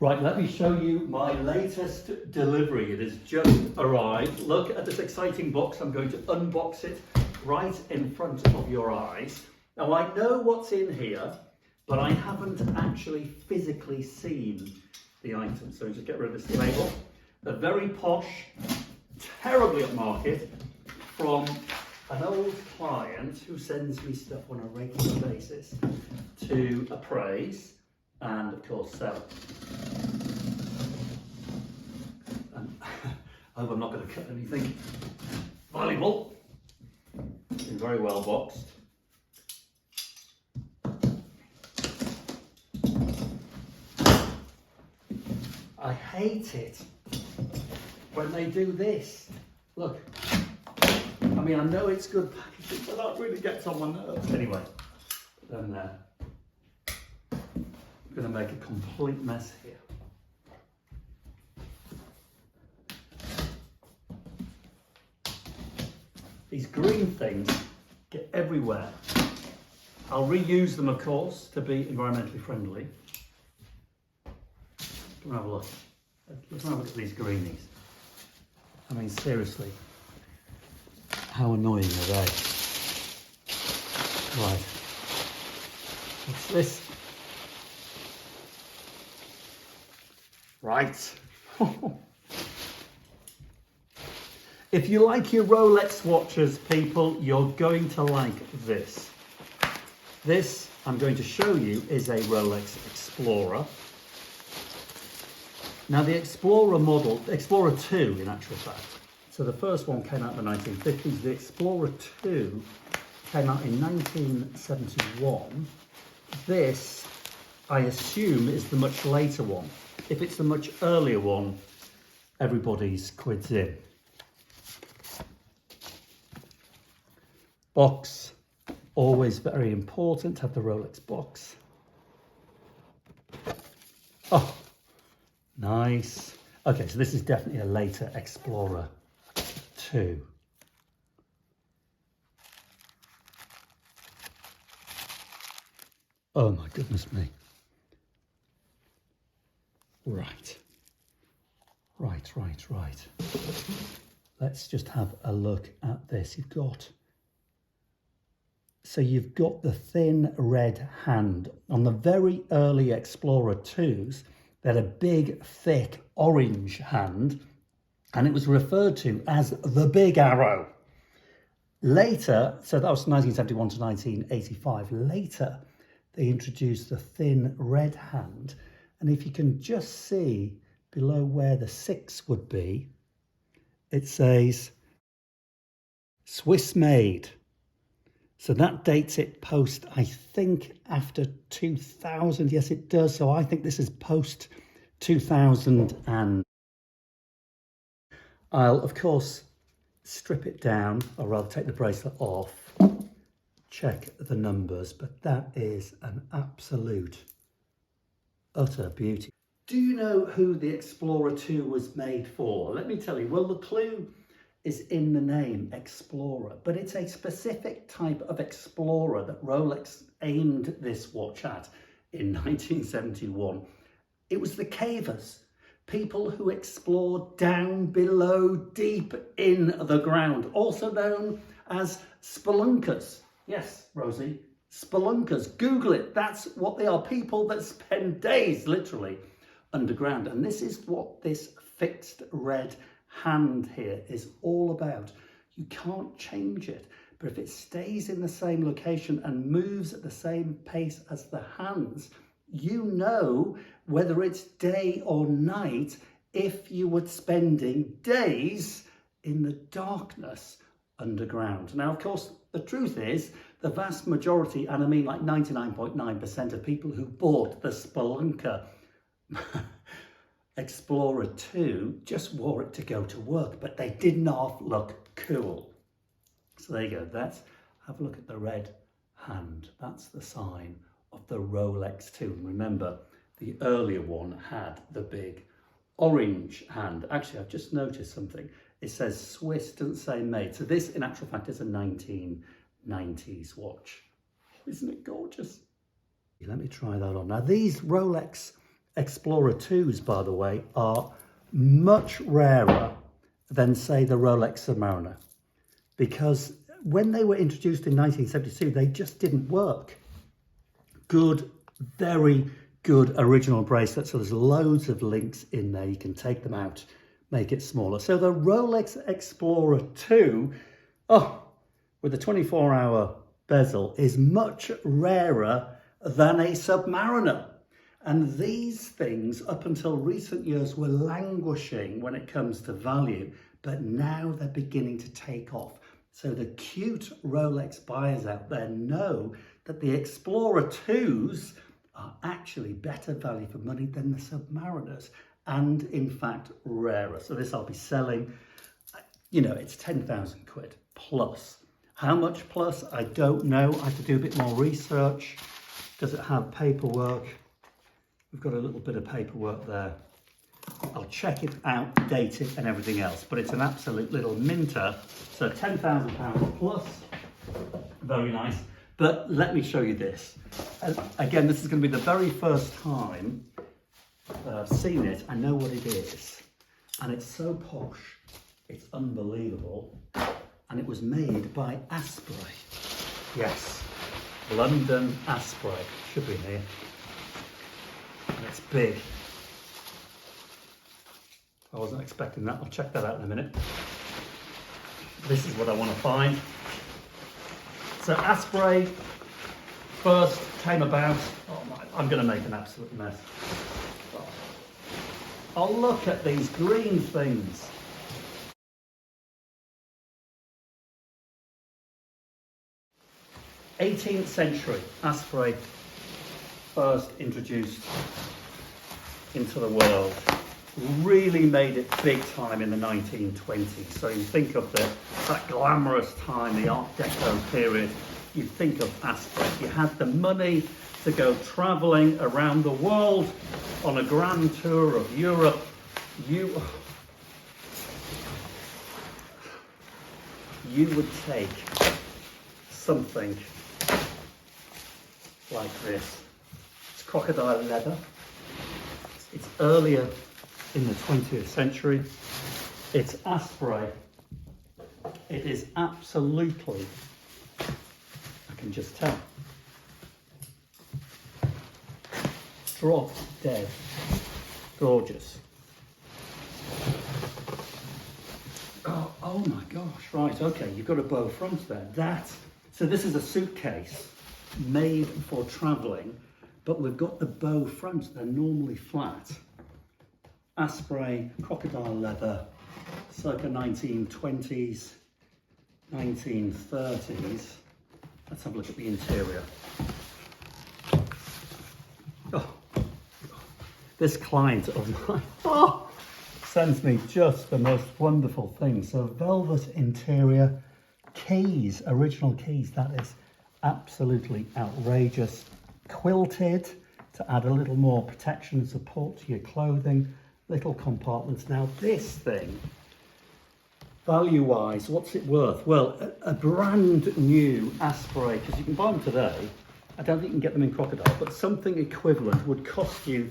Right, let me show you my latest delivery. It has just arrived. Look at this exciting box. I'm going to unbox it right in front of your eyes. Now, I know what's in here, but I haven't actually physically seen the item. So just get rid of this label. A very posh, terribly upmarket from an old client who sends me stuff on a regular basis to appraise and, of course, sell. I hope I'm not going to cut anything valuable. It's been very well boxed. I hate it when they do this. Look, I mean, I know it's good packaging, but that really gets on my nerves. Anyway, then I'm going to make a complete mess here. These green things get everywhere. I'll reuse them, of course, to be environmentally friendly. Come and have a look. Let's have a look at these greenies. I mean, seriously, how annoying are they? Right. What's this? Right. If you like your Rolex watches, people, you're going to like this. This, I'm going to show you, is a Rolex Explorer. Now the Explorer model, Explorer II in actual fact, so the first one came out in the 1950s, the Explorer II came out in 1971. This, I assume, is the much later one. If it's the much earlier one, everybody's quids in. Box, always very important to have the Rolex box. Oh, nice. Okay, so this is definitely a later Explorer II. Oh my goodness me. Right. Let's just have a look at this. You've got the thin red hand. On the very early Explorer IIs, they had a big, thick orange hand, and it was referred to as the big arrow. Later, so that was 1971 to 1985, later they introduced the thin red hand, and if you can just see below where the 6 would be, it says Swiss made. So that dates it post, I think, after 2000. Yes, it does. So I think this is post 2000. And I'll, of course, strip it down, or rather take the bracelet off, check the numbers. But that is an absolute, utter beauty. Do you know who the Explorer II was made for? Let me tell you. Well, the clue is in the name Explorer, but it's a specific type of Explorer that Rolex aimed this watch at in 1971. It was the cavers, people who explored down below, deep in the ground, also known as spelunkers. Yes, Rosie, spelunkers. Google it. That's what they are, people that spend days literally underground. And this is what this fixed red hand here is all about. You can't change it, but if it stays in the same location and moves at the same pace as the hands, you know whether it's day or night if you were spending days in the darkness underground. Now, of course, the truth is the vast majority, and I mean like 99.9% of people who bought the Spelunker Explorer II just wore it to go to work, but they did not look cool. So there you go. Have a look at the red hand. That's the sign of the Rolex II. And remember, the earlier one had the big orange hand. Actually, I've just noticed something. It says Swiss, doesn't say made. So this, in actual fact, is a 1990s watch. Isn't it gorgeous? Let me try that on. Now, these Rolex Explorer IIs, by the way, are much rarer than, say, the Rolex Submariner, because when they were introduced in 1972, they just didn't work. Good, very good original bracelet. So there's loads of links in there. You can take them out, make it smaller. So the Rolex Explorer II, with the 24-hour bezel, is much rarer than a Submariner. And these things, up until recent years, were languishing when it comes to value, but now they're beginning to take off. So the cute Rolex buyers out there know that the Explorer IIs are actually better value for money than the Submariners, and in fact rarer. So this I'll be selling, you know, it's 10,000 quid plus. How much plus? I don't know. I have to do a bit more research. Does it have paperwork? We've got a little bit of paperwork there. I'll check it out, date it and everything else, but it's an absolute little minter. So £10,000 plus, very nice. But let me show you this. Again, this is going to be the very first time I've seen it. I know what it is, and it's so posh, it's unbelievable. And it was made by Asprey. Yes, London Asprey. Should be here. And it's big. I wasn't expecting that. I'll check that out in a minute. This is what I want to find. So Asprey first came about. Oh my, I'm going to make an absolute mess. Oh, look at these green things. '18th century Asprey first introduced into the world. Really made it big time in the 1920s. So you think of that glamorous time, the Art Deco period, you think of Asprey. You had the money to go traveling around the world on a grand tour of Europe. You would take something like this. It's crocodile leather. It's earlier in the 20th century. It's Asprey. It is absolutely, I can just tell, drop dead gorgeous. Oh my gosh, right, okay, you've got a bow front there. So this is a suitcase made for traveling, but we've got the bow front. They're normally flat. Asprey crocodile leather, circa 1920s, 1930s. Let's have a look at the interior. Oh, this client of mine sends me just the most wonderful things. So velvet interior, keys, original keys. That is absolutely outrageous. Quilted to add a little more protection and support to your clothing. Little compartments. Now this thing, value-wise, what's it worth? Well, a brand new Asprey, because you can buy them today. I don't think you can get them in crocodile, but something equivalent would cost you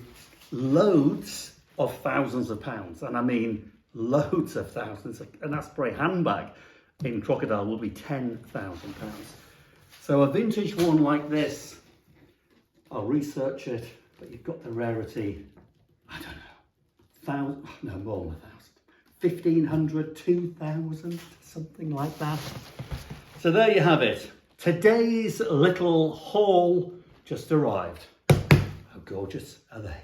loads of thousands of pounds. And I mean loads of thousands. An Asprey handbag in crocodile will be £10,000. So a vintage one like this, I'll research it, but you've got the rarity, I don't know. No, more than 1,000, 1,500, 2,000, something like that. So there you have it. Today's little haul just arrived. How gorgeous are they?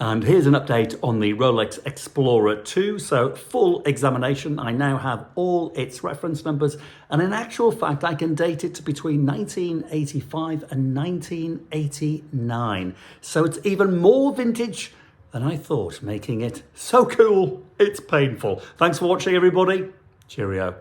And here's an update on the Rolex Explorer II. So full examination. I now have all its reference numbers. And in actual fact, I can date it to between 1985 and 1989. So it's even more vintage than I thought, making it so cool, it's painful. Thanks for watching, everybody. Cheerio.